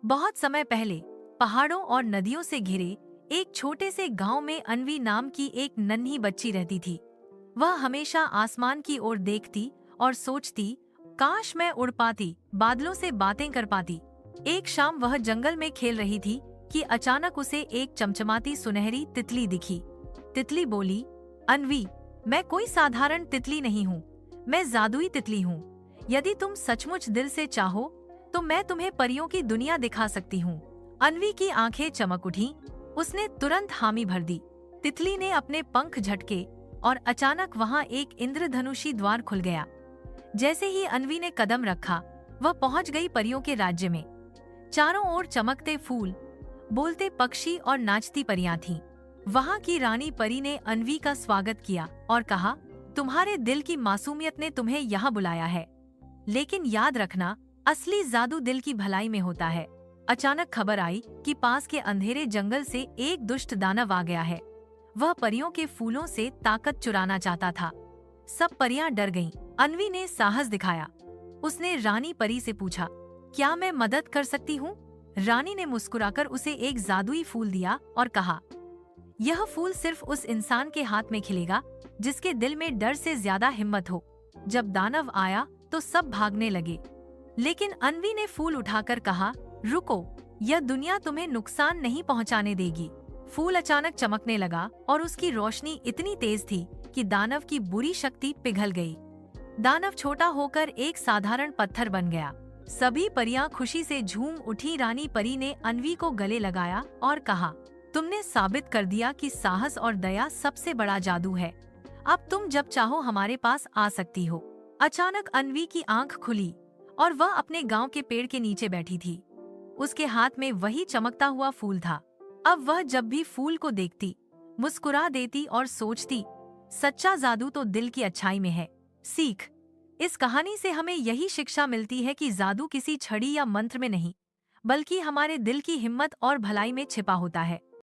बहुत समय पहले पहाड़ों और नदियों से घिरे एक छोटे से गांव में अन्वी नाम की एक नन्ही बच्ची रहती थी। वह हमेशा आसमान की ओर देखती और सोचती, काश मैं उड़ पाती, बादलों से बातें कर पाती। एक शाम वह जंगल में खेल रही थी कि अचानक उसे एक चमचमाती सुनहरी तितली दिखी। तितली बोली, अन्वी, मैं कोई साधारण तितली नहीं हूँ, मैं जादुई तितली हूँ। यदि तुम सचमुच दिल से चाहो तो मैं तुम्हें परियों की दुनिया दिखा सकती हूँ। अन्वी की आंखें चमक उठी। उसने तुरंत हामी भर दी। तितली ने अपने पंख झटके और अचानक वहाँ एक इंद्रधनुषी द्वार खुल गया। जैसे ही अन्वी ने कदम रखा, वह पहुँच गई परियों के राज्य में। चारों ओर चमकते फूल, बोलते पक्षी और नाचती परियां थीं। वहाँ की रानी परी ने अन्वी का स्वागत किया और कहा, तुम्हारे दिल की मासूमियत ने तुम्हें यहाँ बुलाया है, लेकिन याद रखना, असली जादू दिल की भलाई में होता है। अचानक खबर आई कि पास के अंधेरे जंगल से एक दुष्ट दानव आ गया है। वह परियों के फूलों से ताकत चुराना चाहता था। सब परियां डर गईं। अन्वी ने साहस दिखाया। उसने रानी परी से पूछा, क्या मैं मदद कर सकती हूँ? रानी ने मुस्कुराकर उसे एक जादुई फूल दिया और कहा, यह फूल सिर्फ उस इंसान के हाथ में खिलेगा जिसके दिल में डर से ज्यादा हिम्मत हो। जब दानव आया तो सब भागने लगे, लेकिन अन्वी ने फूल उठाकर कहा, रुको, यह दुनिया तुम्हें नुकसान नहीं पहुंचाने देगी। फूल अचानक चमकने लगा और उसकी रोशनी इतनी तेज थी कि दानव की बुरी शक्ति पिघल गई। दानव छोटा होकर एक साधारण पत्थर बन गया। सभी परियां खुशी से झूम उठी। रानी परी ने अन्वी को गले लगाया और कहा, तुमने साबित कर दिया कि साहस और दया सबसे बड़ा जादू है। अब तुम जब चाहो हमारे पास आ सकती हो। अचानक अन्वी की आंख खुली और वह अपने गांव के पेड़ के नीचे बैठी थी। उसके हाथ में वही चमकता हुआ फूल था। अब वह जब भी फूल को देखती, मुस्कुरा देती और सोचती, सच्चा जादू तो दिल की अच्छाई में है। सीख, इस कहानी से हमें यही शिक्षा मिलती है कि जादू किसी छड़ी या मंत्र में नहीं, बल्कि हमारे दिल की हिम्मत और भलाई में छिपा होता है।